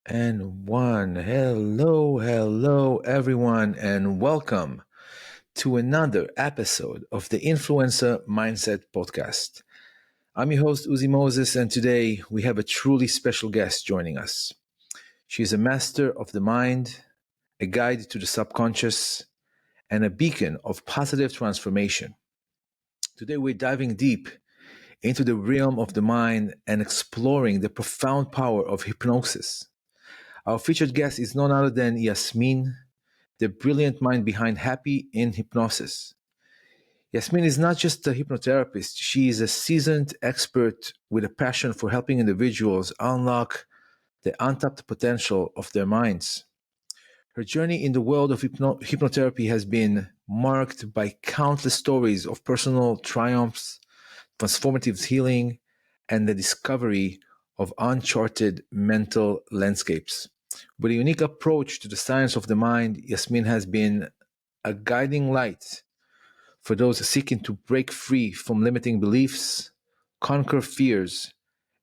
And one. Hello, everyone, and welcome to another episode of the Influencer Mindset Podcast. I'm your host, Uzi Moses, and today we have a truly special guest joining us. She is a master of the mind, a guide to the subconscious, and a beacon of positive transformation. Today we're diving deep into the realm of the mind and exploring the profound power of hypnosis. Our featured guest is none other than Yasmine, the brilliant mind behind Happy in Hypnosis. Yasmine is not just a hypnotherapist, she is a seasoned expert with a passion for helping individuals unlock the untapped potential of their minds. Her journey in the world of hypnotherapy has been marked by countless stories of personal triumphs, transformative healing, and the discovery of uncharted mental landscapes. With a unique approach to the science of the mind, Yasmin has been a guiding light for those seeking to break free from limiting beliefs, conquer fears,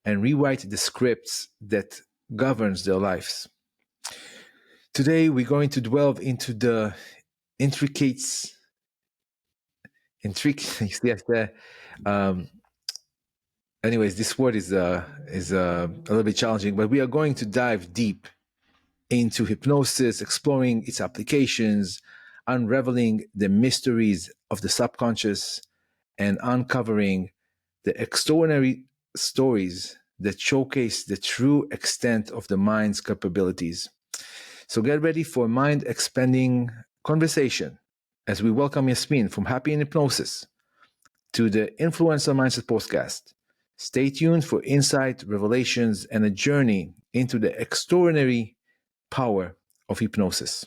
and rewrite the scripts that governs their lives. Today, we're going to delve into the intricacies, yes, um, anyways, this word is a little bit challenging, but we are going to dive deep into hypnosis, exploring its applications, unraveling the mysteries of the subconscious, and uncovering the extraordinary stories that showcase the true extent of the mind's capabilities. So get ready for a mind expanding conversation as we welcome Yasmin from Happy in Hypnosis to the Influencer Mindset Podcast. Stay tuned for insight, revelations, and a journey into the extraordinary power of hypnosis.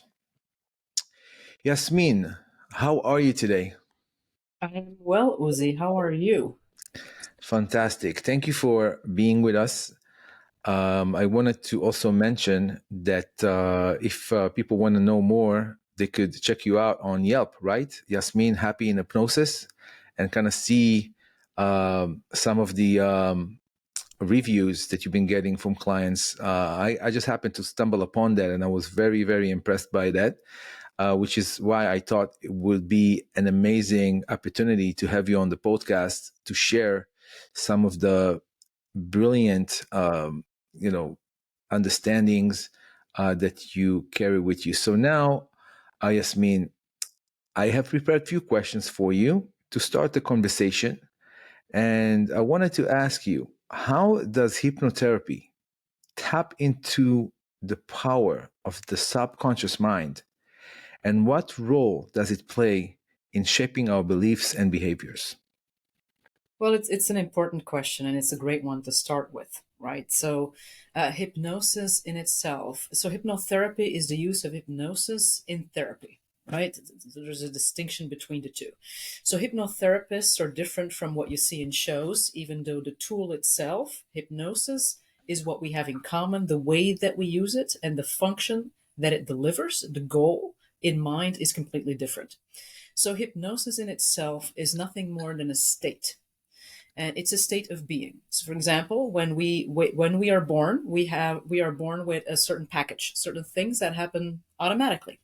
Yasmin, how are you today? I'm well, Uzi. How are you? Fantastic. Thank you for being with us. I wanted to also mention that if people want to know more, they could check you out on Yelp, right? Yasmin Happy in Hypnosis, and kind of see some of the reviews that you've been getting from clients. I just happened to stumble upon that, and I was very, very impressed by that. Which is why I thought it would be an amazing opportunity to have you on the podcast to share some of the brilliant, understandings that you carry with you. So now, Yasmin, I have prepared a few questions for you to start the conversation. And I wanted to ask you, how does hypnotherapy tap into the power of the subconscious mind? And what role does it play in shaping our beliefs and behaviors? Well, it's an important question, and it's a great one to start with, right? Hypnosis in itself. So, hypnotherapy is the use of hypnosis in therapy, right? There's a distinction between the two. So, hypnotherapists are different from what you see in shows, even though the tool itself, hypnosis, is what we have in common. The way that we use it and the function that it delivers, the goal in mind, is completely different. So, hypnosis in itself is nothing more than a state, and it's a state of being. So, for example, when we are born, we are born with a certain package, certain things that happen automatically.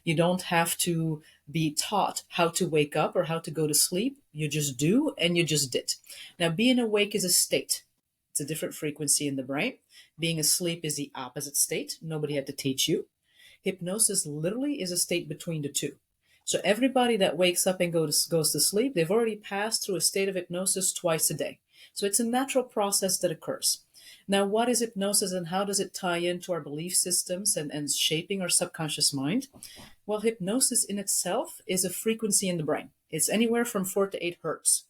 You don't have to be taught how to wake up or how to go to sleep. You just do, and you just did. Now, being awake is a state. It's a different frequency in the brain. Being asleep is the opposite state. Nobody had to teach you. Hypnosis literally is a state between the two. So everybody that wakes up and goes to sleep, they've already passed through a state of hypnosis twice a day. So it's a natural process that occurs. Now, what is hypnosis and how does it tie into our belief systems and shaping our subconscious mind? Well, hypnosis in itself is a frequency in the brain. It's anywhere from 4 to 8 hertz.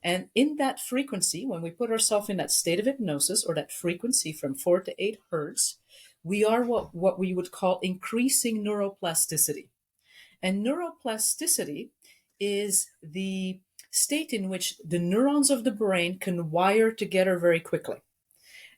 And in that frequency, when we put ourselves in that state of hypnosis or that frequency from 4 to 8 hertz, we are what we would call increasing neuroplasticity. And neuroplasticity is the state in which the neurons of the brain can wire together very quickly.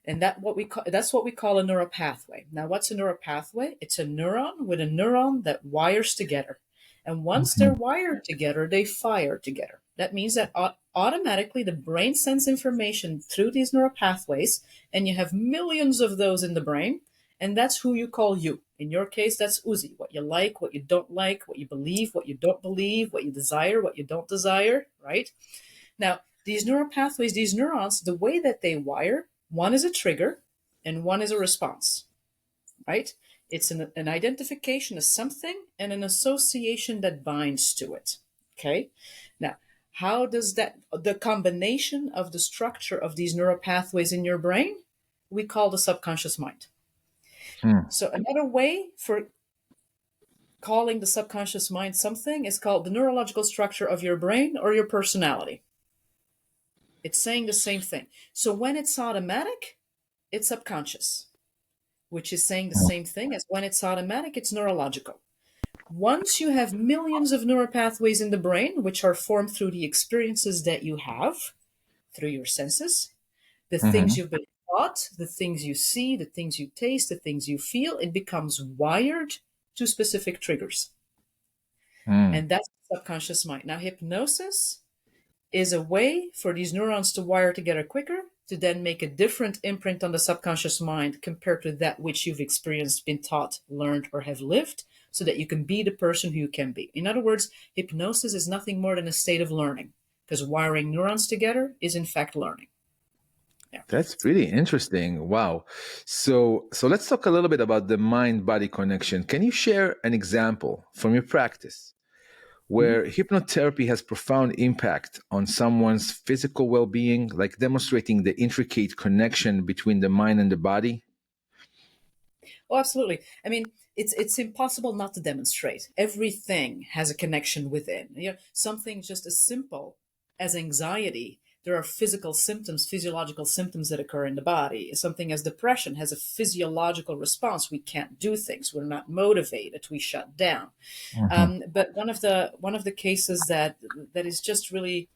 And that's what we call a neuropathway. Now, what's a neuropathway? It's a neuron with a neuron that wires together. And once they're wired together, they fire together. That means that automatically the brain sends information through these neural pathways, and you have millions of those in the brain, And that's who you call you. In your case, that's Uzi. What you like, what you don't like, what you believe, what you don't believe, what you desire, what you don't desire, right? Now, these neural pathways, these neurons, the way that they wire, one is a trigger and one is a response, right? It's an identification of something and an association that binds to it. Okay. Now, how does that, the combination of the structure of these neural pathways in your brain, we call the subconscious mind. Hmm. So, another way for calling the subconscious mind something is called the neurological structure of your brain or your personality. It's saying the same thing. So, when it's automatic, it's subconscious, which is saying the same thing as when it's automatic, it's neurological. Once you have millions of neural pathways in the brain, which are formed through the experiences that you have, through your senses, the things Hmm. you've been taught, the things you see, the things you taste, the things you feel, it becomes wired to specific triggers. Hmm. And that's the subconscious mind. Now, hypnosis is a way for these neurons to wire together quicker to then make a different imprint on the subconscious mind compared to that which you've experienced, been taught, learned, or have lived, so that you can be the person who you can be. In other words, hypnosis is nothing more than a state of learning, because wiring neurons together is in fact learning. Yeah. That's pretty interesting. Wow. So let's talk a little bit about the mind-body connection. Can you share an example from your practice Mhm. where hypnotherapy has profound impact on someone's physical well-being, like demonstrating the intricate connection between the mind and the body? Oh, absolutely. I mean, it's impossible not to demonstrate. Everything has a connection within. You know, something just as simple as anxiety. There are physical symptoms, physiological symptoms that occur in the body. Something as depression has a physiological response. We can't do things. We're not motivated. We shut down. Hmm. But one of the cases that is just really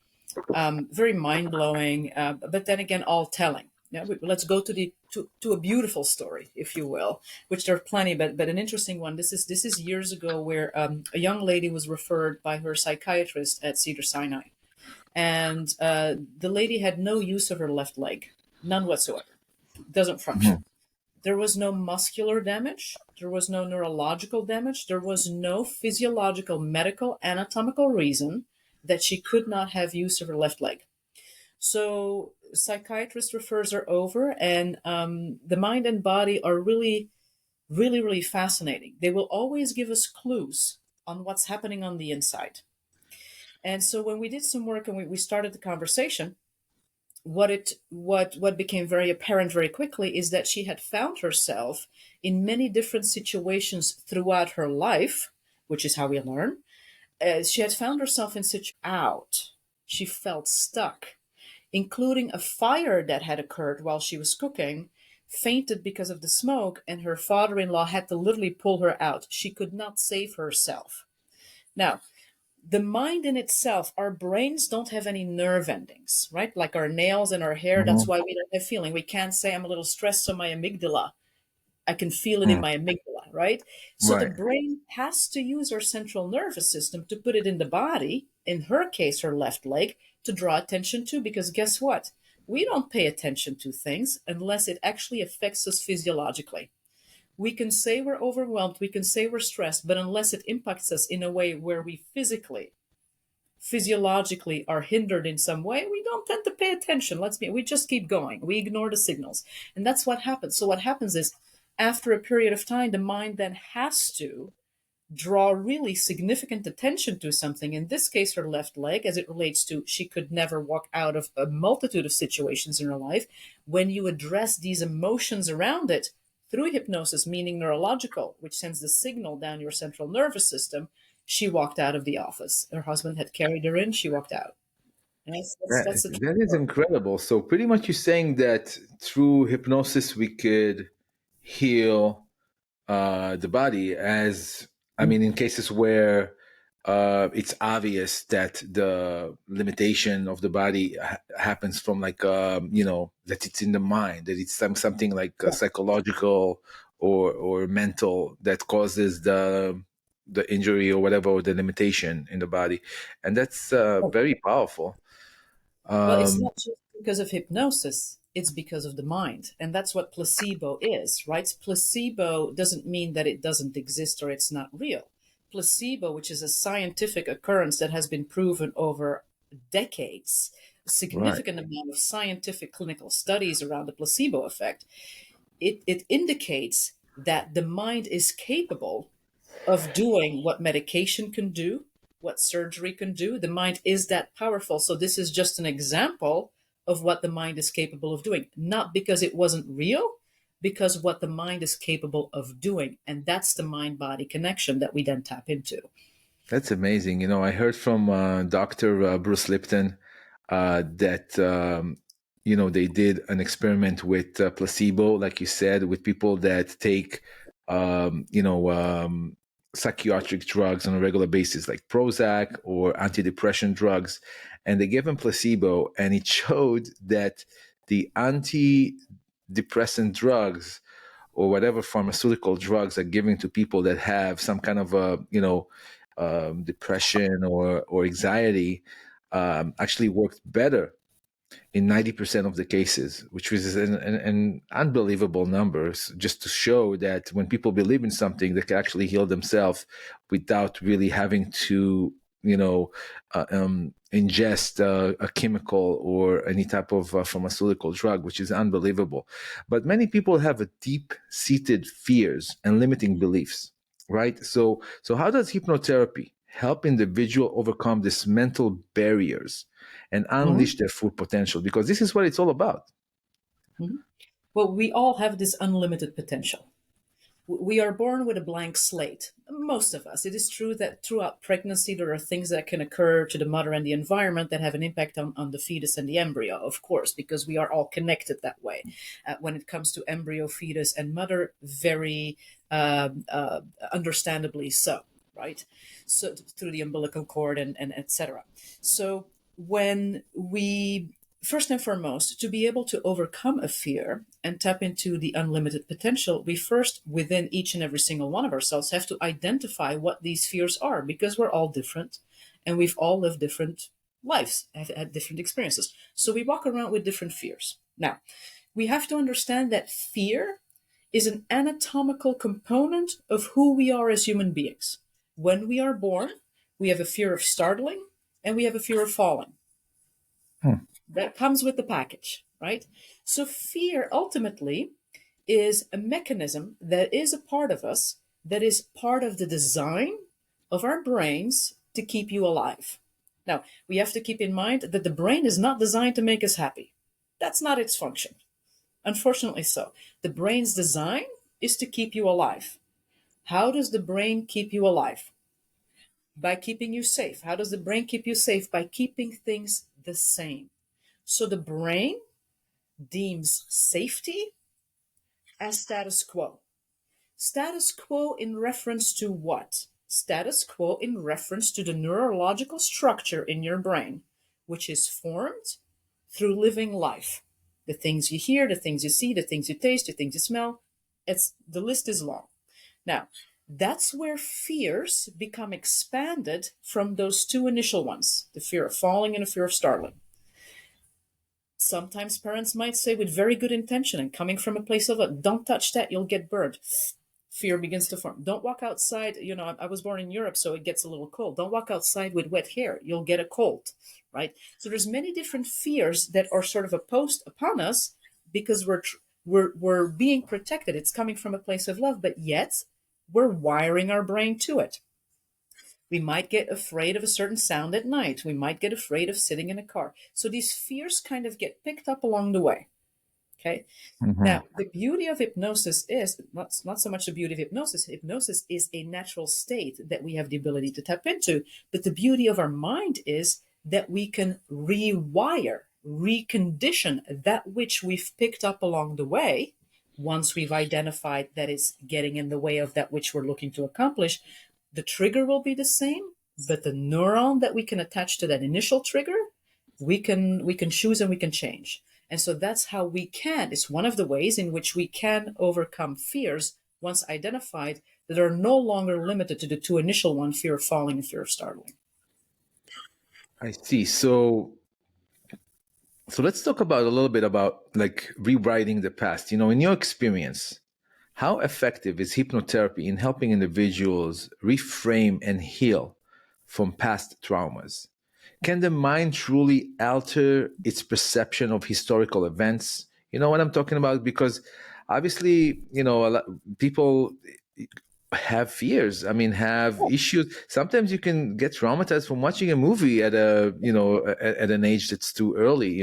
very mind blowing, but then again, all telling. Yeah, let's go to a beautiful story, if you will, which there are plenty, but an interesting one. This is years ago, where a young lady was referred by her psychiatrist at Cedar Sinai, and the lady had no use of her left leg, none whatsoever. Doesn't function. Hmm. There was no muscular damage. There was no neurological damage. There was no physiological, medical, anatomical reason that she could not have use of her left leg. So psychiatrist refers her over, and the mind and body are really, really, really fascinating. They will always give us clues on what's happening on the inside. And so when we did some work and we started the conversation, what became very apparent very quickly is that she had found herself in many different situations throughout her life, which is how we learn. She had found herself in such out. She felt stuck, including a fire that had occurred while she was cooking, fainted because of the smoke, and her father in law had to literally pull her out. She could not save herself. Now, the mind in itself, our brains don't have any nerve endings, right? Like our nails and our hair, that's Hmm. why we don't have feeling. We can't say, I'm a little stressed, so my amygdala, I can feel it in Hmm. my amygdala, right? So the Right. brain has to use our central nervous system to put it in the body, in her case, her left leg, to draw attention to, because guess what? We don't pay attention to things unless it actually affects us physiologically. We can say we're overwhelmed, we can say we're stressed, but unless it impacts us in a way where we physically, physiologically are hindered in some way, we don't tend to pay attention. We just keep going. We ignore the signals. And that's what happens. So what happens is, after a period of time, the mind then has to draw really significant attention to something. In this case, her left leg, as it relates to she could never walk out of a multitude of situations in her life. When you address these emotions around it through hypnosis, meaning neurological, which sends the signal down your central nervous system, she walked out of the office. Her husband had carried her in. She walked out. And that's the That true is story. incredible. So pretty much you're saying that through hypnosis we could heal the body, as I mean, in cases where it's obvious that the limitation of the body happens from, like, that it's in the mind, that it's something like Yeah. psychological or mental that causes the injury or whatever, or the limitation in the body, and that's very powerful. Well, it's Um, not just because of hypnosis. it's because of the mind. And that's what placebo is, right? Placebo doesn't mean that it doesn't exist or it's not real. Placebo, which is a scientific occurrence that has been proven over decades, a Right. significant amount of scientific clinical studies around the placebo effect, it indicates that the mind is capable of doing what medication can do, what surgery can do. The mind is that powerful. So, this is just an example of what the mind is capable of doing, not because it wasn't real, because what the mind is capable of doing. And that's the mind body connection that we then tap into. That's amazing. I heard from Dr. Bruce Lipton that they did an experiment with placebo, like you said, with people that take psychiatric drugs on a regular basis, like Prozac or antidepressant drugs, and they gave them placebo, and it showed that the antidepressant drugs or whatever pharmaceutical drugs are given to people that have some kind of a depression or anxiety actually worked better in 90% of the cases, which was an unbelievable number, just to show that when people believe in something, they can actually heal themselves without really having to, ingest a chemical or any type of pharmaceutical drug, which is unbelievable. But many people have a deep-seated fears and limiting beliefs, right? So how does hypnotherapy help individual overcome these mental barriers and Mhm. unleash their full potential? Because this is what it's all about. Mhm. Well, we all have this unlimited potential. We are born with a blank slate. Most of us. It is true that throughout pregnancy, there are things that can occur to the mother and the environment that have an impact on the fetus and the embryo, of course, because we are all connected that way. When it comes to embryo, fetus, and mother, very understandably so, right? So through the umbilical cord and etc. So when we first and foremost, to be able to overcome a fear and tap into the unlimited potential, we first, within each and every single one of ourselves, have to identify what these fears are because we're all different and we've all lived different lives, have had different experiences. So we walk around with different fears. Now, we have to understand that fear is an anatomical component of who we are as human beings. When we are born, we have a fear of startling and we have a fear of falling. Hmm. That comes with the package, right? So fear ultimately is a mechanism that is a part of us, that is part of the design of our brains to keep you alive. Now, we have to keep in mind that the brain is not designed to make us happy. That's not its function. Unfortunately so. The brain's design is to keep you alive. How does the brain keep you alive? By keeping you safe. How does the brain keep you safe? By keeping things the same. So the brain deems safety as status quo. Status quo in reference to what? Status quo in reference to the neurological structure in your brain, which is formed through living life. The things you hear, the things you see, the things you taste, the things you smell. The list is long. Now, that's where fears become expanded from those two initial ones, the fear of falling and the fear of startling. Sometimes parents might say with very good intention and coming from a place of don't touch that, you'll get burned. Fear begins to form. Don't walk outside. I was born in Europe, so it gets a little cold. Don't walk outside with wet hair. You'll get a cold, right? So there's many different fears that are sort of imposed upon us because we're being protected. It's coming from a place of love, but yet we're wiring our brain to it. We might get afraid of a certain sound at night. We might get afraid of sitting in a car. So these fears kind of get picked up along the way. Okay. Mhm. Now, the beauty of hypnosis is not so much the beauty of hypnosis. Hypnosis is a natural state that we have the ability to tap into. But the beauty of our mind is that we can rewire, recondition that which we've picked up along the way once we've identified that it's getting in the way of that which we're looking to accomplish. The trigger will be the same, but the neuron that we can attach to that initial trigger, we can choose and we can change. And so that's how we can. It's one of the ways in which we can overcome fears once identified that are no longer limited to the two initial ones, fear of falling and fear of startling. I see. So So let's talk about a little bit about like rewriting the past. In your experience, how effective is hypnotherapy in helping individuals reframe and heal from past traumas? Can the mind truly alter its perception of historical events? You know what I'm talking about? Because obviously, a lot, people have fears. I mean, have issues. Sometimes you can get traumatized from watching a movie at an age that's too early.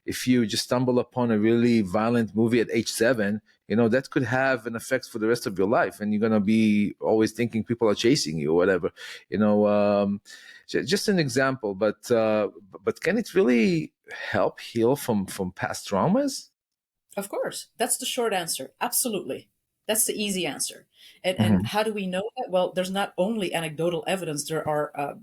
If you just stumble upon a really violent movie at age 7, that could have an effect for the rest of your life, and you're gonna be always thinking people are chasing you or whatever. You know, just an example, but can it really help heal from past traumas? Of course. That's the short answer. Absolutely. That's the easy answer. And Mhm. how do we know that? Well, there's not only anecdotal evidence, there are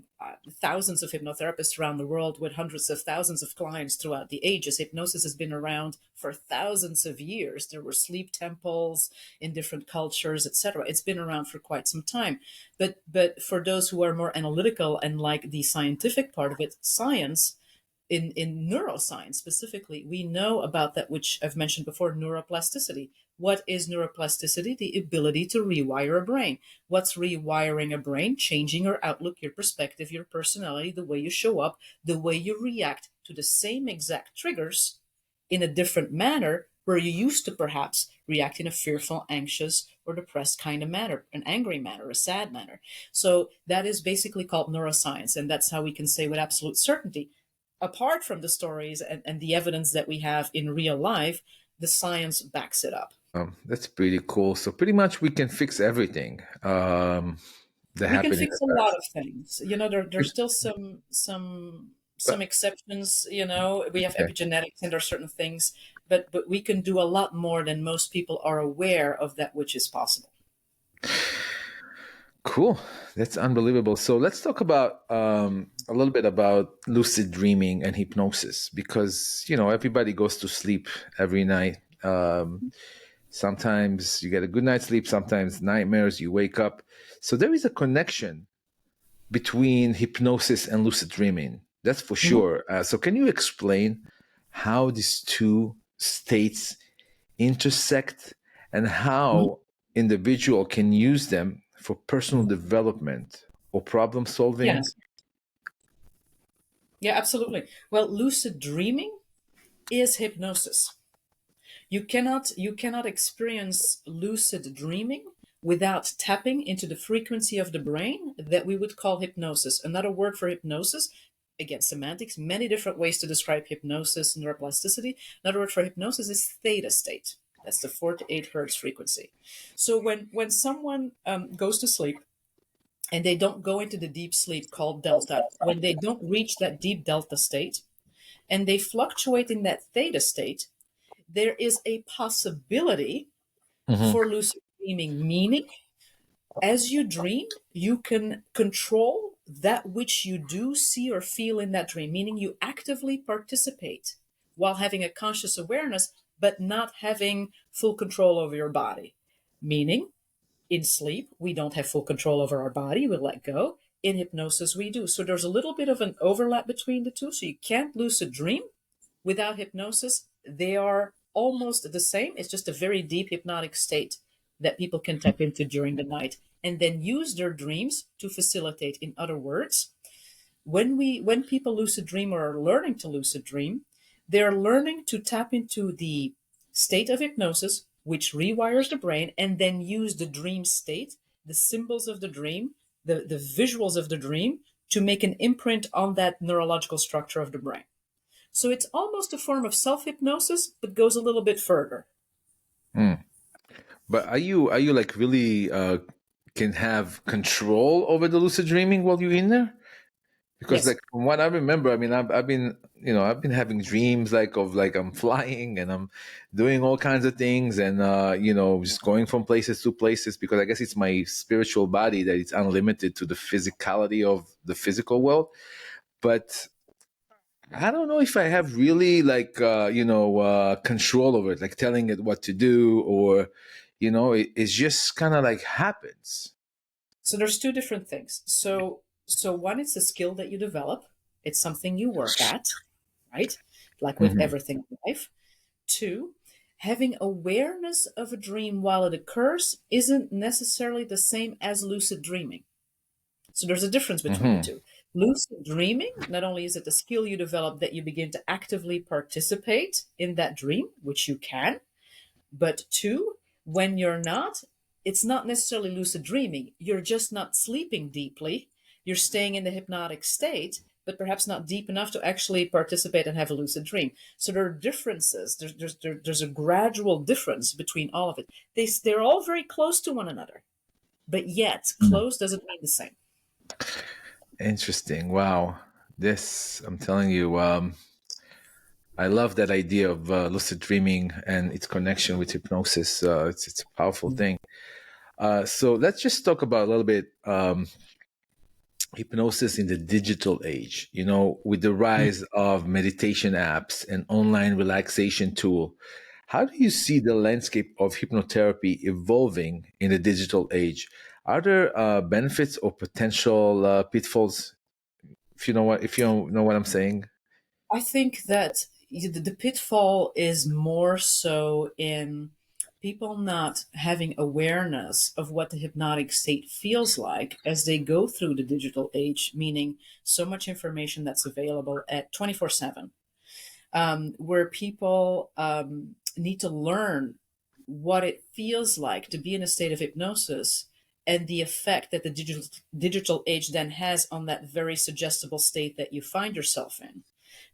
thousands of hypnotherapists around the world with hundreds of thousands of clients throughout the ages. Hypnosis has been around for thousands of years. There were sleep temples in different cultures, etc. It's been around for quite some time. But for those who are more analytical and like the scientific part of it, science in neuroscience specifically, we know about that which I've mentioned before, neuroplasticity. What is neuroplasticity? The ability to rewire a brain. What's rewiring a brain? Changing your outlook, your perspective, your personality, the way you show up, the way you react to the same exact triggers in a different manner where you used to perhaps react in a fearful, anxious, or depressed kind of manner, an angry manner, a sad manner. So that is basically called neuroscience. And that's how we can say with absolute certainty, apart from the stories and the evidence that we have in real life, the science backs it up. That's pretty cool. So pretty much we can fix everything that We can happened in fix the a lot past. of things. There's still some exceptions. We have Okay. epigenetics and there are certain things, but we can do a lot more than most people are aware of that which is possible. Cool. That's unbelievable. So let's talk about a little bit about lucid dreaming and hypnosis because everybody goes to sleep every night. Sometimes you get a good night's sleep, sometimes nightmares. You wake up. So there is a connection between hypnosis and lucid dreaming. That's for Mhm. sure. So can you explain how these two states intersect and Mhm. how individual can use them for personal development or problem solving? Yes. Yeah, absolutely. Well, lucid dreaming is hypnosis. You cannot experience lucid dreaming without tapping into the frequency of the brain that we would call hypnosis. Another word for hypnosis, again, semantics, many different ways to describe hypnosis, neuroplasticity. Another word for hypnosis is theta state. That's the 4 to 8 hertz frequency. So when someone goes to sleep and they don't go into the deep sleep called delta, when they don't reach that deep delta state and they fluctuate in that theta state, there is a possibility Hmm. for lucid dreaming, meaning as you dream, you can control that which you do see or feel in that dream, meaning you actively participate while having a conscious awareness, but not having full control over your body. Meaning, in sleep, we don't have full control over our body, we let go. In hypnosis, we do. So there's a little bit of an overlap between the two. So you can't lucid dream without hypnosis. They are almost the same. It's just a very deep hypnotic state that people can tap into during the night and then use their dreams to facilitate. In other words, when people lucid dream or are learning to lucid dream, they're learning to tap into the state of hypnosis, which rewires the brain, and then use the dream state, the symbols of the dream, the visuals of the dream to make an imprint on that neurological structure of the brain. So it's almost a form of self hypnosis, but goes a little bit further. Mm. But are you like really can have control over the lucid dreaming while you're in there? Because like Yes. from what I remember, I mean, I've been I've been having dreams like of like I'm flying and I'm doing all kinds of things and just going from places to places because I guess it's my spiritual body that it's unlimited to the physicality of the physical world. But I don't know if I have really like control over it, like telling it what to do or it's just kind of like happens. So there's two different things. So one, it's a skill that you develop. It's something you work at, right? like with Hmm. everything in life. Two, having awareness of a dream while it occurs isn't necessarily the same as lucid dreaming. So there's a difference between the Hmm. two. Lucid dreaming, not only is it a skill you develop that you begin to actively participate in that dream, which you can, but two, when you're not, it's not necessarily lucid dreaming. You're just not sleeping deeply. You're staying in the hypnotic state, but perhaps not deep enough to actually participate and have a lucid dream. So there are differences. There's a gradual difference between all of it. They're all very close to one another, but yet close doesn't mean the same. Interesting. Wow. This, I'm telling you, I love that idea of lucid dreaming and its connection with hypnosis. It's a powerful thing. So let's just talk about a little bit hypnosis in the digital age. With the rise of meditation apps and online relaxation tool, how do you see the landscape of hypnotherapy evolving in the digital age? Are there benefits or potential pitfalls? If you know what I'm saying. I think that the pitfall is more so in people not having awareness of what the hypnotic state feels like as they go through the digital age, meaning so much information that's available at 24/7, where people need to learn what it feels like to be in a state of hypnosis and the effect that the digital age then has on that very suggestible state that you find yourself in,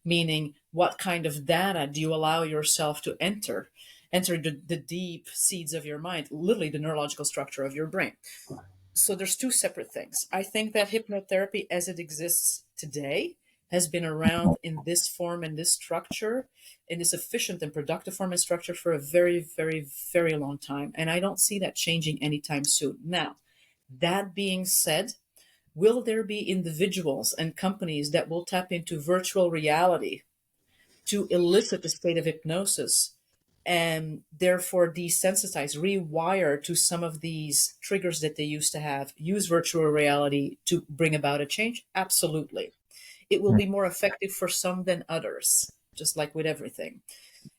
meaning what kind of data do you allow yourself to enter the deep seeds of your mind, literally the neurological structure of your brain. So there's two separate things. I think that hypnotherapy as it exists today has been around in this form and this structure, in this efficient and productive form and structure for a very, very, very long time, and I don't see that changing anytime soon. Now, that being said, will there be individuals and companies that will tap into virtual reality to elicit a state of hypnosis and therefore desensitize, rewire to some of these triggers that they used to have, use virtual reality to bring about a change? Absolutely. It will be more effective for some than others, just like with everything.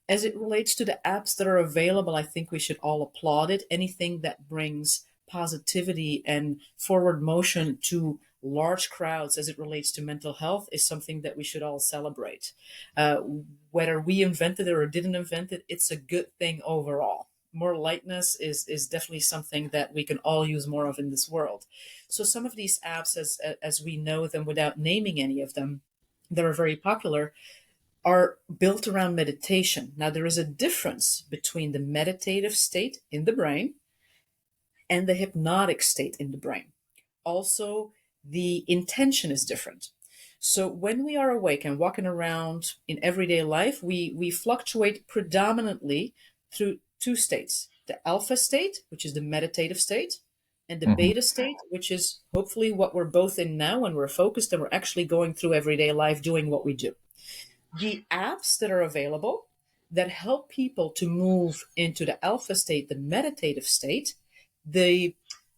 As it relates to the apps that are available, I think we should all applaud it. Anything that brings positivity and forward motion to large crowds as it relates to mental health is something that we should all celebrate. Uh, Whether we invented it or didn't invent it, it's a good thing overall. More lightness is definitely something that we can all use more of in this world. So some of these apps, as we know them without naming any of them, that are very popular, are built around meditation. Now, there is a difference between the meditative state in the brain and the hypnotic state in the brain. Also, the intention is different. So, when we are awake and walking around in everyday life, we fluctuate predominantly through two states: the alpha state, which is the meditative state, and the Mhm. beta state, which is hopefully what we're both in now when we're focused and we're actually going through everyday life doing what we do. The apps that are available that help people to move into the alpha state, the meditative state, the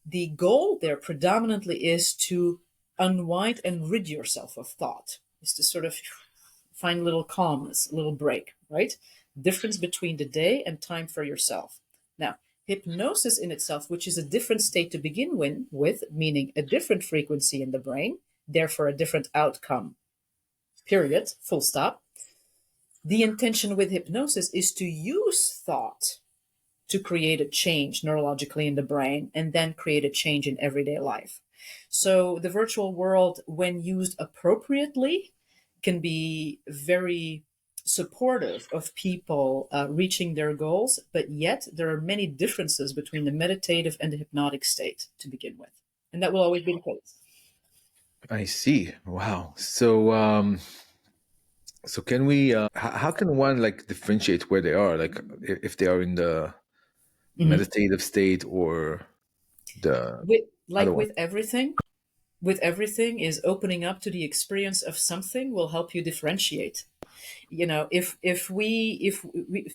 the goal there predominantly is to unwind and rid yourself of thought, is to sort of find a little calmness, a little break, right? Difference between the day and time for yourself. Now, hypnosis in itself, which is a different state to begin with, meaning a different frequency in the brain, therefore a different outcome, period, full stop. The intention with hypnosis is to use thought to create a change neurologically in the brain and then create a change in everyday life. So the virtual world, when used appropriately, can be very supportive of people reaching their goals, but yet there are many differences between the meditative and the hypnotic state to begin with. And that will always be the case. I see. Wow. So can we? How can one like differentiate where they are? Like if they are in the Mhm. meditative state or the With, other like one? with everything is opening up to the experience of something will help you differentiate. If we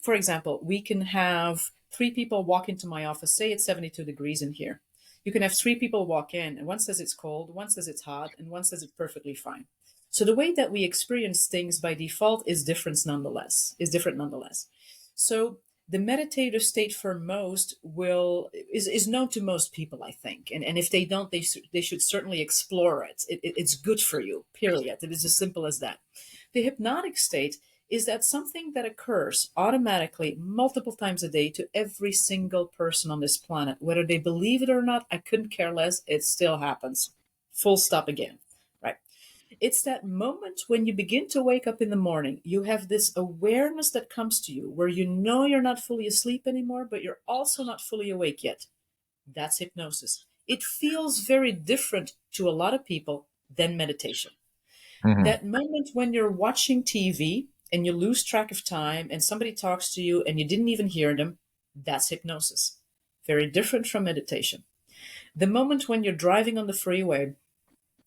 for example, we can have three people walk into my office, say it's 72 degrees in here. You can have three people walk in and one says it's cold, one says it's hot, and one says it's perfectly fine. So the way that we experience things by default is different nonetheless. So the meditative state for most is known to most people, I think. And if they don't, they should certainly explore it. It's good for you, period. It is as simple as that. The hypnotic state is that something that occurs automatically multiple times a day to every single person on this planet. Whether they believe it or not, I couldn't care less. It still happens. Full stop again. Right. It's that moment when you begin to wake up in the morning. You have this awareness that comes to you where you know you're not fully asleep anymore, but you're also not fully awake yet. That's hypnosis. It feels very different to a lot of people than meditation. Hmm. That moment when you're watching TV and you lose track of time and somebody talks to you and you didn't even hear them, that's hypnosis. Very different from meditation. The moment when you're driving on the freeway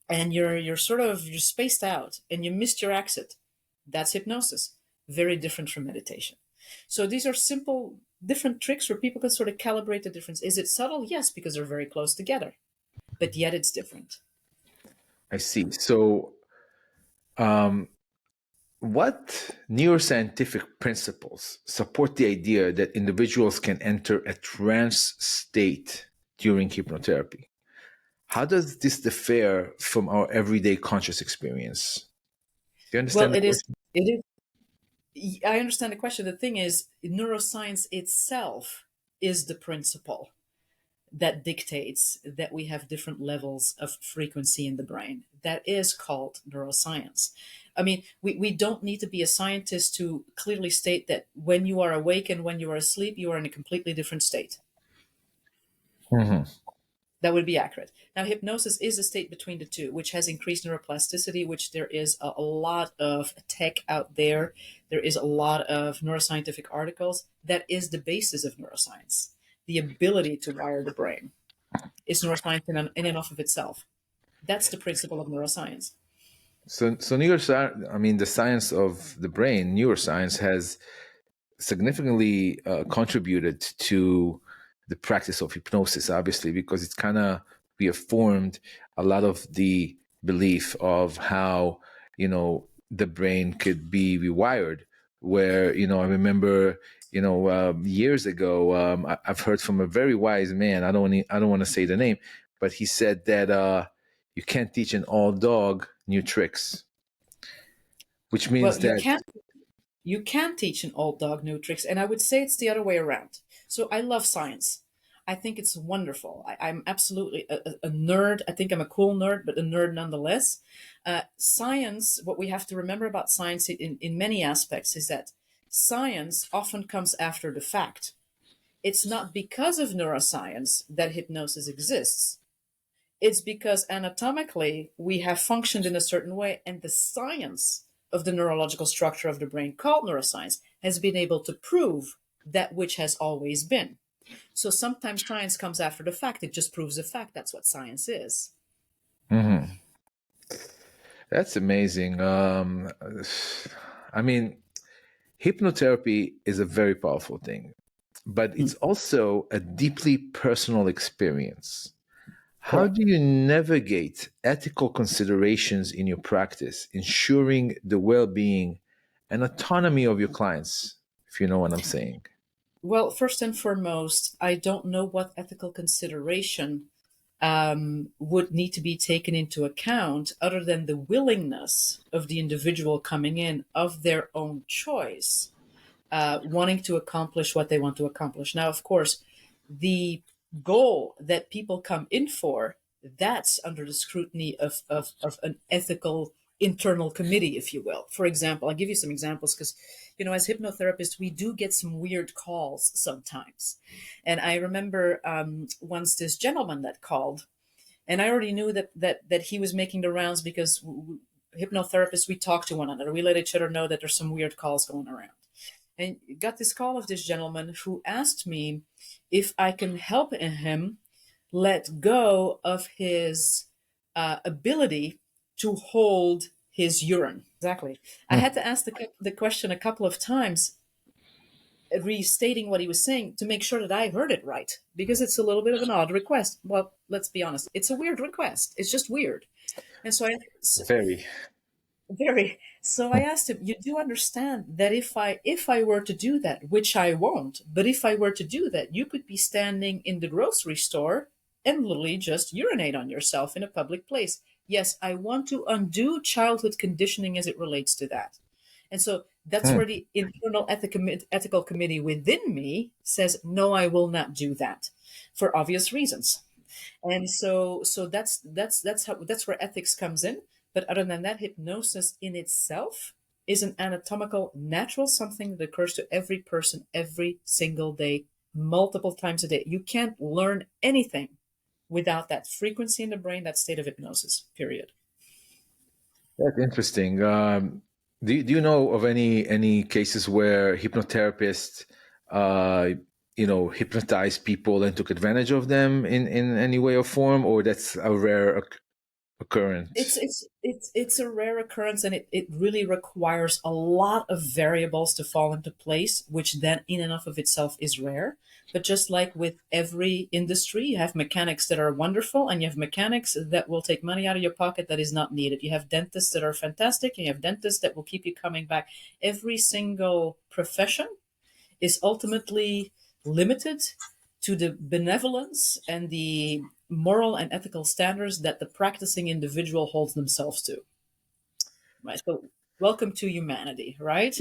and you're spaced out and you missed your exit, that's hypnosis. Very different from meditation. So these are simple different tricks where people can sort of calibrate the difference. Is it subtle? Yes, because they're very close together, but yet it's different. I see. So, what neuroscientific principles support the idea that individuals can enter a trance state during hypnotherapy? How does this differ from our everyday conscious experience? Do you Well, understand the question? it is. I understand the question. The thing is, neuroscience itself is the principle that dictates that we have different levels of frequency in the brain. That is called neuroscience. I mean, we don't need to be a scientist to clearly state that when you are awake and when you are asleep, you are in a completely different state. Hmm. That would be accurate. Now, hypnosis is a state between the two, which has increased neuroplasticity, which there is a lot of tech out there. There is a lot of neuroscientific articles. That is the basis of neuroscience. The ability to wire the brain is neuroscience in and of itself. That's the principle of neuroscience. So neuroscience, I mean, the science of the brain, neuroscience, has significantly contributed to the practice of hypnosis, obviously, because it's kind of reaffirmed a lot of the belief of how, the brain could be rewired. Where, I remember, years ago, I've heard from a very wise man. I don't want to say the name, but he said that you can't teach an old dog new tricks, which Well, means that. you can teach an old dog new tricks, and I would say it's the other way around. So I love science. I think it's wonderful. I'm absolutely a nerd. I think I'm a cool nerd, but a nerd nonetheless. Science, what we have to remember about science in many aspects is that science often comes after the fact. It's not because of neuroscience that hypnosis exists. It's because anatomically we have functioned in a certain way, and the science of the neurological structure of the brain, called neuroscience, has been able to prove that which has always been. So sometimes science comes after the fact. It just proves the fact. That's what science is. Mhm. That's amazing. I mean, hypnotherapy is a very powerful thing, but Mm, it's also a deeply personal experience. How correct. do you navigate ethical considerations in your practice, ensuring the well being and autonomy of your clients, if you know what I'm saying? Well, first and foremost, I don't know what ethical consideration would need to be taken into account other than the willingness of the individual coming in of their own choice, wanting to accomplish what they want to accomplish. Now, of course, the goal that people come in for, that's under the scrutiny of an ethical internal committee, if you will. For example, I'll give you some examples because, as hypnotherapists, we do get some weird calls sometimes. And I remember once this gentleman that called, and I already knew that he was making the rounds because hypnotherapists, we talk to one another. We let each other know that there's some weird calls going around. And got this call of this gentleman who asked me if I can help him let go of his ability to hold his urine. Exactly. I Hmm. had to ask the question a couple of times, restating what he was saying to make sure that I heard it right, because it's a little bit of an odd request. Well, let's be honest, it's a weird request. It's just weird. And so I, Very. Very. So I asked him, "You do understand that if I were to do that, which I won't, but if I were to do that, you could be standing in the grocery store and literally just urinate on yourself in a public place. Yes, I want to undo childhood conditioning as it relates to that." And so that's Hmm. where the internal ethical committee within me says, "No, I will not do that," for obvious reasons. And so that's where ethics comes in. But other than that, hypnosis in itself is an anatomical natural something that occurs to every person every single day, multiple times a day. You can't learn anything without that frequency in the brain, that state of hypnosis, period. That's interesting. Do you know of any cases where hypnotherapists, uh, hypnotize people and took advantage of them in any way or form, or that's a rare It's occurrence? it's it's a rare occurrence, and it really requires a lot of variables to fall into place, which then in and of itself is rare. But just like with every industry, you have mechanics that are wonderful, and you have mechanics that will take money out of your pocket that is not needed. You have dentists that are fantastic, and you have dentists that will keep you coming back. Every single profession is ultimately limited to the benevolence and the moral and ethical standards that the practicing individual holds themselves to. Right. So, welcome to humanity. Right.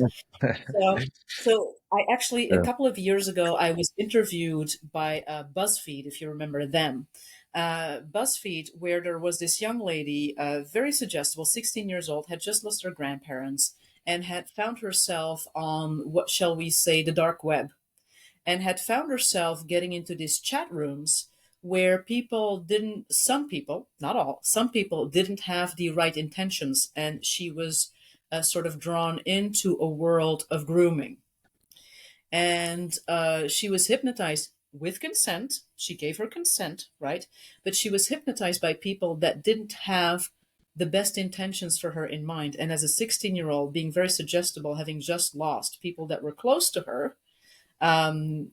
So, so I actually a Yeah. couple of years ago I was interviewed by BuzzFeed, if you remember them. BuzzFeed, where there was this young lady, very suggestible, 16 years old, had just lost her grandparents and had found herself on what shall we say the dark web, and had found herself getting into these chat rooms where people didn't, some people, not all, some people didn't have the right intentions. And she was sort of drawn into a world of grooming. And she was hypnotized with consent. She gave her consent, right? But she was hypnotized by people that didn't have the best intentions for her in mind. And as a 16-year-old, being very suggestible, having just lost people that were close to her, um,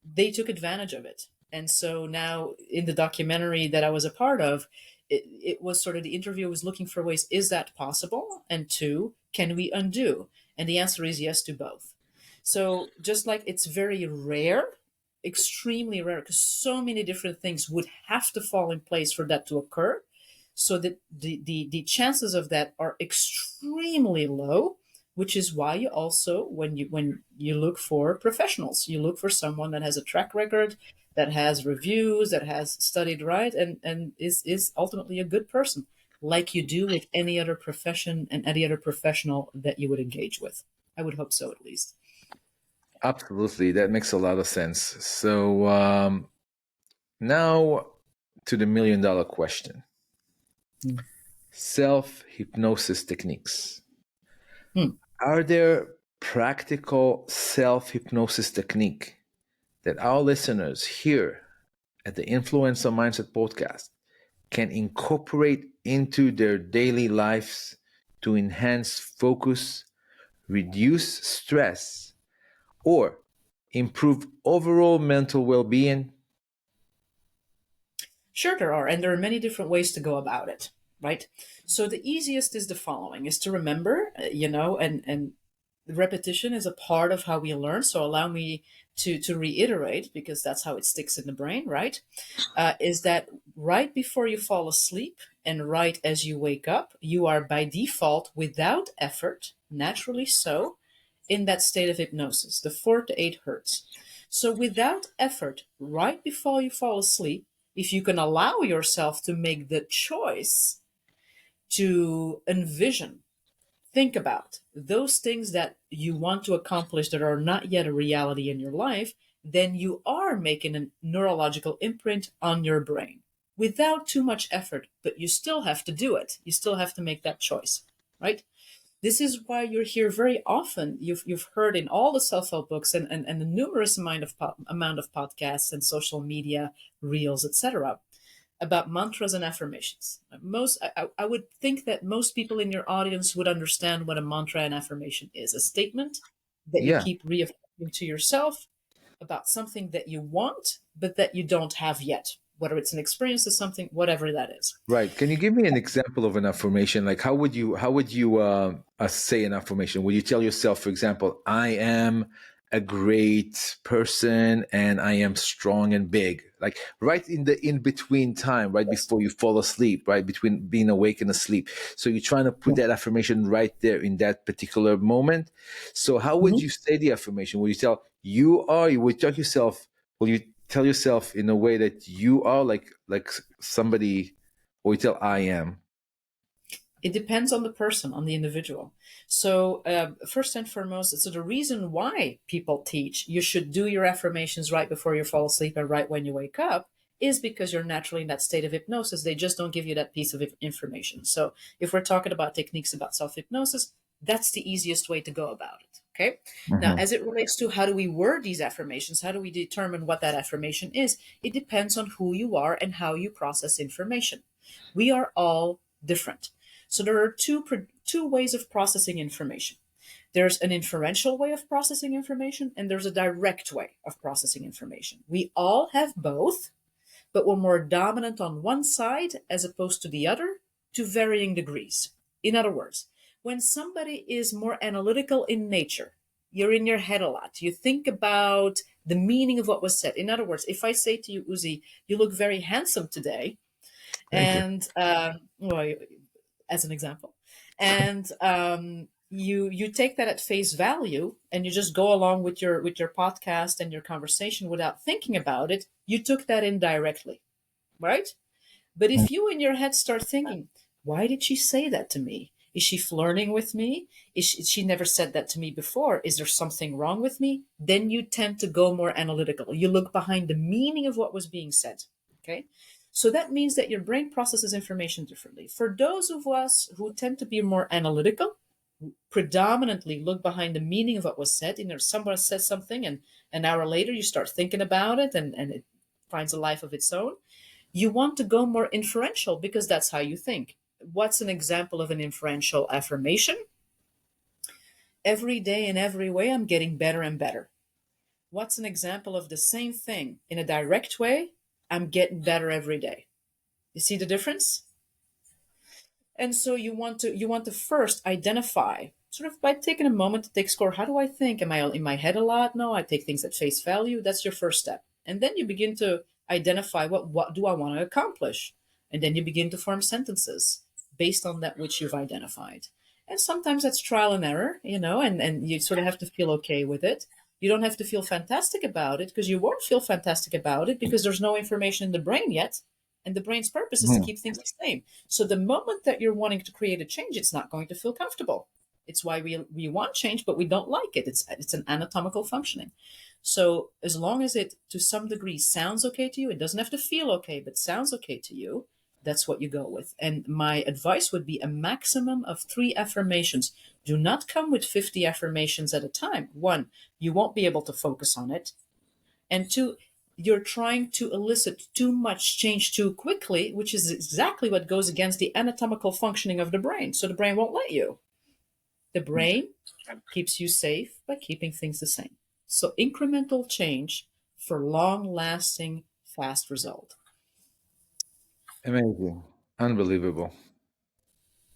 they took advantage of it. And so now in the documentary that I was a part of, it was sort of the interviewer was looking for ways, is that possible? And two, can we undo? And the answer is yes to both. So just like it's very rare, extremely rare, because so many different things would have to fall in place for that to occur. So that the chances of that are extremely low, which is why you also when you look for professionals, you look for someone that has a track record, that has reviews, that has studied right, and is ultimately a good person, like you do with any other profession and any other professional that you would engage with. I would hope so, at least. Absolutely, that makes a lot of sense. So now to the million-dollar question: Hmm. self hypnosis techniques. Hmm. Are there practical self hypnosis technique that our listeners here at the Influencer Mindset podcast can incorporate into their daily lives to enhance focus, reduce stress, or improve overall mental well being? Sure, there are, and there are many different ways to go about it, right? So the easiest is the following: is to remember, and repetition is a part of how we learn. So allow me to reiterate, because that's how it sticks in the brain, right? Is that right before you fall asleep and right as you wake up, you are by default, without effort, naturally so, in that state of hypnosis, the 4 to 8 hertz. So without effort, right before you fall asleep, if you can allow yourself to make the choice to envision, think about those things that you want to accomplish that are not yet a reality in your life, then you are making a neurological imprint on your brain without too much effort, but you still have to do it. You still have to make that choice, right? This is why you're here very often. You've heard in all the self-help books and the numerous amount of podcasts and social media reels, etc., about mantras and affirmations. I would think that most people in your audience would understand what a mantra and affirmation is: a statement that you Yeah, keep reaffirming to yourself about something that you want, but that you don't have yet. whether it's an experience or something, whatever that is. Right. Can you give me an example of an affirmation? Like how would you say an affirmation? Would you tell yourself, for example, I am a great person and I am strong and big? Like right in the in between time, right Yes. before you fall asleep, right between being awake and asleep. So you're trying to put that affirmation right there in that particular moment. So how would Mhm. you say the affirmation? Will you tell you are? You would tell yourself. Will you tell yourself in a way that you are like somebody? Or you tell I am. It depends on the person, on the individual. So, first and foremost, so the reason why people teach you should do your affirmations right before you fall asleep and right when you wake up is because you're naturally in that state of hypnosis. They just don't give you that piece of information. So, if we're talking about techniques about self hypnosis, that's the easiest way to go about it. Okay. Now, Mhm. as it relates to how do we word these affirmations, how do we determine what that affirmation is? It depends on who you are and how you process information. We are all different. So there are two ways of processing information. There's an inferential way of processing information, and there's a direct way of processing information. We all have both, but we're more dominant on one side as opposed to the other to varying degrees. In other words, when somebody is more analytical in nature, you're in your head a lot. You think about the meaning of what was said. In other words, if I say to you, Uzi, you look very handsome today, Thank you. and well, as an example, and you take that at face value and you just go along with your podcast and your conversation without thinking about it. You took that indirectly, right? But if you in your head start thinking, why did she say that to me? Is she flirting with me? She never said that to me before? Is there something wrong with me? Then you tend to go more analytical. You look behind the meaning of what was being said. Okay. So that means that your brain processes information differently. For those of us who tend to be more analytical, predominantly look behind the meaning of what was said. You know, someone says something, and an hour later you start thinking about it, and it finds a life of its own. You want to go more inferential because that's how you think. What's an example of an inferential affirmation? Every day in every way, I'm getting better and better. What's an example of the same thing in a direct way? I'm getting better every day. You see the difference? And so you want to first identify, sort of by taking a moment to take score. How do I think? Am I in my head a lot? No, I take things at face value. That's your first step. And then you begin to identify what do I want to accomplish? And then you begin to form sentences based on that which you've identified. And sometimes that's trial and error, and you sort of have to feel okay with it. You don't have to feel fantastic about it because you won't feel fantastic about it because there's no information in the brain yet. And the brain's purpose is to Mhm. keep things the same. So the moment that you're wanting to create a change, it's not going to feel comfortable. It's why we want change, but we don't like it. It's an anatomical functioning. So as long as it to some degree sounds okay to you, it doesn't have to feel okay, but sounds okay to you, that's what you go with. And my advice would be a maximum of 3 affirmations. Do not come with 50 affirmations at a time. One, you won't be able to focus on it. And two, you're trying to elicit too much change too quickly, which is exactly what goes against the anatomical functioning of the brain. So the brain won't let you. The brain keeps you safe by keeping things the same. So incremental change for long lasting, fast result. Amazing. Unbelievable.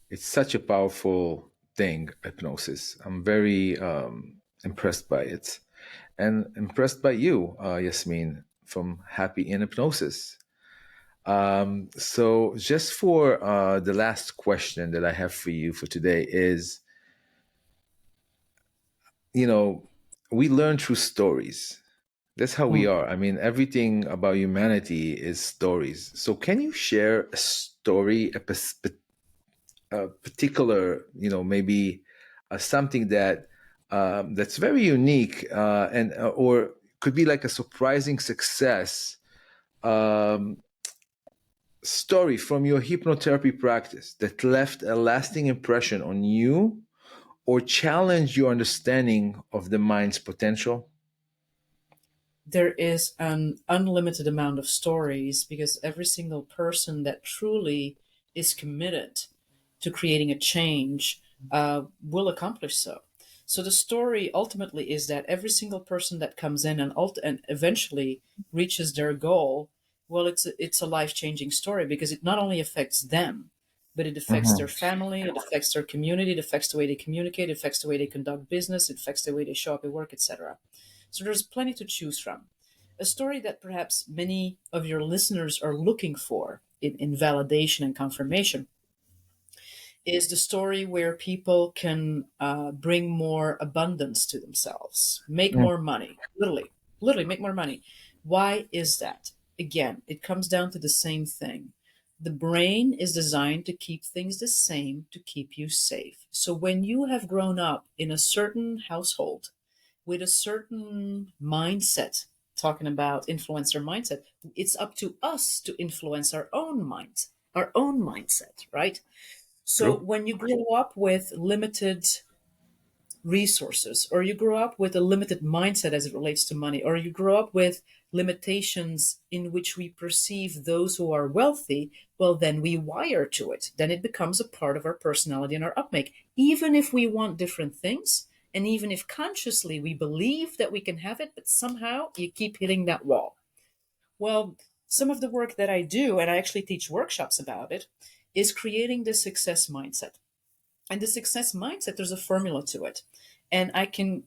It's such a powerful thing, hypnosis. I'm very impressed by it. And impressed by you, Yasmine, from Happy in Hypnosis. So, just for the last question that I have for you for today is, you know, we learn through stories. That's how we Mm. are. I mean, everything about humanity is stories. So, can you share a story, a particular, maybe something that that's very unique and or could be like a surprising success um, story from your hypnotherapy practice that left a lasting impression on you or challenged your understanding of the mind's potential? There is an unlimited amount of stories because every single person that truly is committed to creating a change will accomplish so. So the story ultimately is that every single person that comes in and eventually reaches their goal well, it's a life-changing story because it not only affects them, but it affects their Mhm. family, it affects their community, it affects the way they communicate, it affects the way they conduct business, it affects the way they show up at work, etc. So there's plenty to choose from. A story that perhaps many of your listeners are looking for in validation and confirmation is the story where people can bring more abundance to themselves, make Mm. more money, literally make more money. Why is that? Again, it comes down to the same thing. The brain is designed to keep things the same to keep you safe. So when you have grown up in a certain household with a certain mindset, talking about influencer mindset, it's up to us to influence our own mindset, right? So True. when you grow up with limited resources, or you grow up with a limited mindset as it relates to money, or you grow up with limitations in which we perceive those who are wealthy, well, then we wire to it. Then it becomes a part of our personality and our upmake. Even if we want different things, and even if consciously we believe that we can have it, but somehow you keep hitting that wall. Well, some of the work that I do, and I actually teach workshops about it, is creating the success mindset. And the success mindset, there's a formula to it. And I can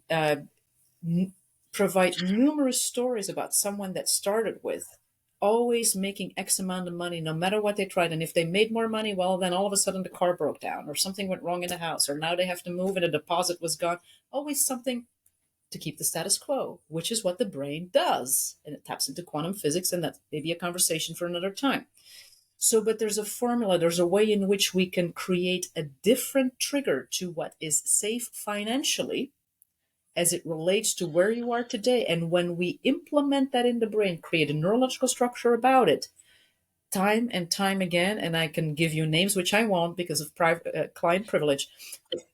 n- provide numerous stories about someone that started with always making X amount of money no matter what they tried. And if they made more money, well, then all of a sudden the car broke down or something went wrong in the house, or now they have to move and a deposit was gone. Always something to keep the status quo, which is what the brain does. And it taps into quantum physics, and that's maybe a conversation for another time. So, but there's a formula, there's a way in which we can create a different trigger to what is safe financially as it relates to where you are today. And when we implement that in the brain, create a neurological structure about it, time and time again, and I can give you names, which I won't because of private client privilege.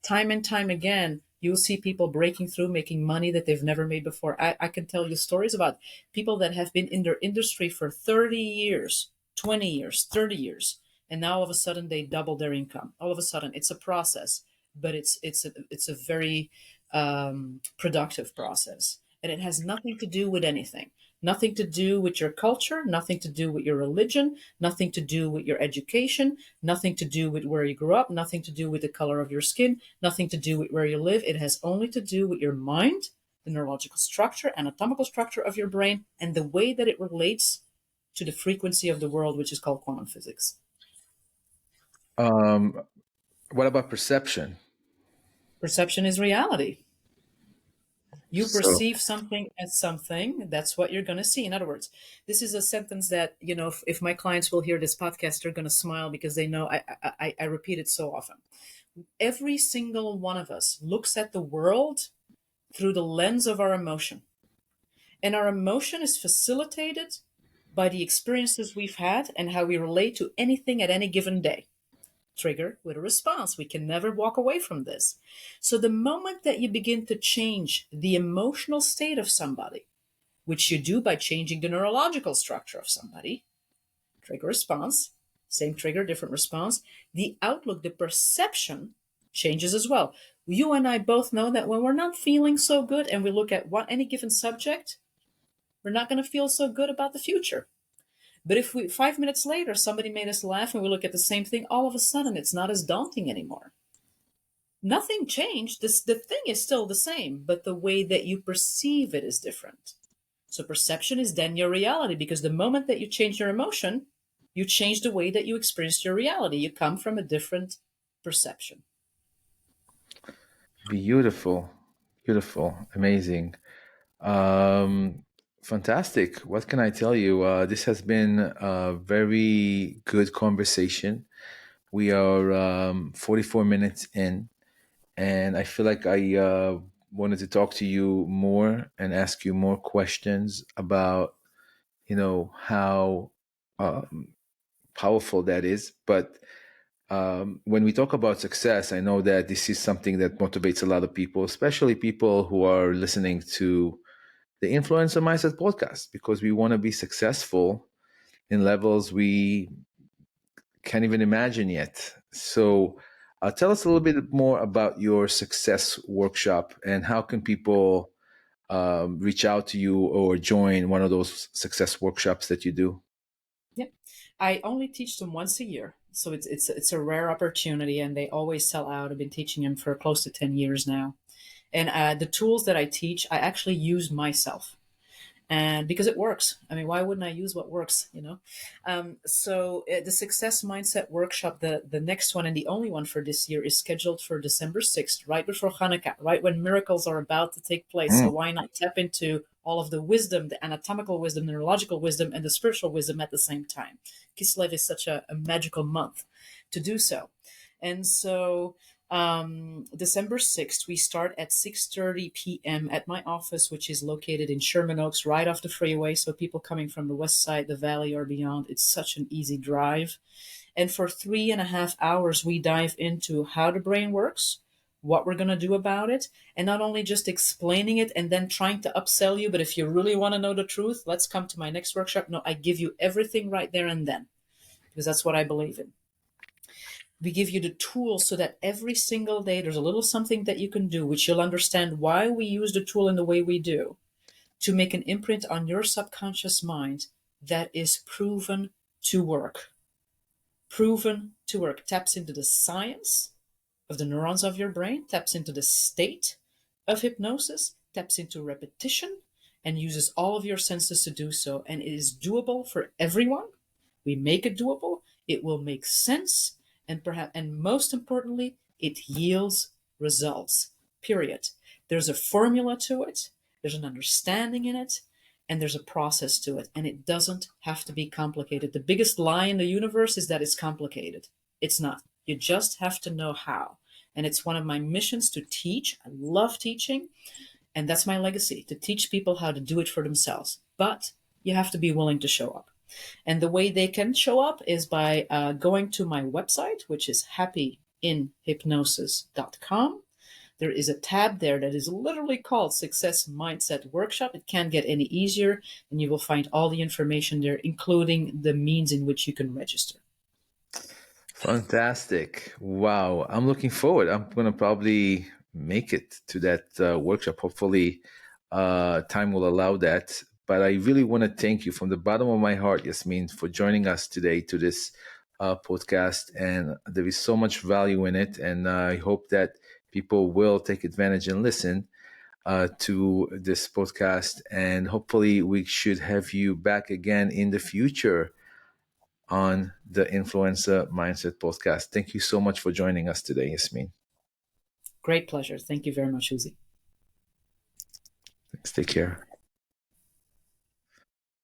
Time and time again, you'll see people breaking through, making money that they've never made before. I can tell you stories about people that have been in their industry for 30 years, 20 years, 30 years, and now all of a sudden they double their income. All of a sudden, it's a process, but it's a very productive process, and it has nothing to do with anything. Nothing to do with your culture, nothing to do with your religion, nothing to do with your education, nothing to do with where you grew up, nothing to do with the color of your skin, nothing to do with where you live. It has only to do with your mind, the neurological structure, anatomical structure of your brain, and the way that it relates to the frequency of the world, which is called quantum physics. Um, what about perception? Perception is reality. You So, perceive something as something, that's what you're going to see. In other words, this is a sentence that, if my clients will hear this podcast, they're going to smile because they know I repeat it so often. Every single one of us looks at the world through the lens of our emotion. And our emotion is facilitated by the experiences we've had and how we relate to anything at any given day. Trigger with a response. We can never walk away from this. So the moment that you begin to change the emotional state of somebody, which you do by changing the neurological structure of somebody, trigger response, same trigger, different response, the outlook, the perception changes as well. You and I both know that when we're not feeling so good and we look at any given subject, we're not going to feel so good about the future. But if 5 minutes later somebody made us laugh and we look at the same thing, all of a sudden it's not as daunting anymore. Nothing changed. The thing is still the same, but the way that you perceive it is different. So perception is then your reality, because the moment that you change your emotion, you change the way that you experience your reality. You come from a different perception. beautiful, beautiful, amazing. Um, Fantastic. What can I tell you? This has been a very good conversation. We are 44 minutes in, and I feel like I wanted to talk to you more and ask you more questions about, how powerful that is. But when we talk about success, I know that this is something that motivates a lot of people, especially people who are listening to the Influencer Mindset podcast, because we want to be successful in levels we can't even imagine yet. So, tell us a little bit more about your success workshop and how can people reach out to you or join one of those success workshops that you do. Yeah, I only teach them once a year, so it's a rare opportunity, and they always sell out. I've been teaching them for close to 10 years now, and the tools that I teach, I actually use myself, and because it works. I mean, why wouldn't I use what works? The Success Mindset Workshop, the next one and the only one for this year, is scheduled for December 6th, right before Hanukkah, right when miracles are about to take place. So Mm. why not tap into all of the wisdom, the anatomical wisdom, the neurological wisdom, and the spiritual wisdom at the same time? Kislev is such a magical month to do so. And so December 6th, we start at 6:30 p.m. at my office, which is located in Sherman Oaks, right off the freeway. So people coming from the west side, the valley, or beyond, it's such an easy drive. And for 3.5 hours, we dive into how the brain works, what we're going to do about it, and not only just explaining it and then trying to upsell you, but if you really want to know the truth, let's come to my next workshop. No, I give you everything right there and then, because that's what I believe in. We give you the tools so that every single day there's a little something that you can do, which you'll understand why we use the tool in the way we do, to make an imprint on your subconscious mind that is proven to work. Proven to work. Taps into the science of the neurons of your brain, taps into the state of hypnosis, taps into repetition, and uses all of your senses to do so. And it is doable for everyone. We make it doable. It will make sense, and most importantly, it yields results. Period. There's a formula to it. There's an understanding in it, and there's a process to it, and it doesn't have to be complicated. The biggest lie in the universe is that it's complicated. It's not. You just have to know how. And it's one of my missions to teach. I love teaching, and that's my legacy, to teach people how to do it for themselves. But you have to be willing to show up. And the way they can show up is by going to my website, which is happyinhypnosis.com. There is a tab there that is literally called Success Mindset Workshop. It can't get any easier, and you will find all the information there, including the means in which you can register. Fantastic. Wow. I'm looking forward. I'm going to probably make it to that workshop. Hopefully, time will allow that. But I really want to thank you from the bottom of my heart, Yasmine, for joining us today to this podcast. And there is so much value in it. And I hope that people will take advantage and listen to this podcast. And hopefully, we should have you back again in the future on the Influencer Mindset podcast. Thank you so much for joining us today, Yasmine. Great pleasure. Thank you very much, Uzi. Thanks. Take care.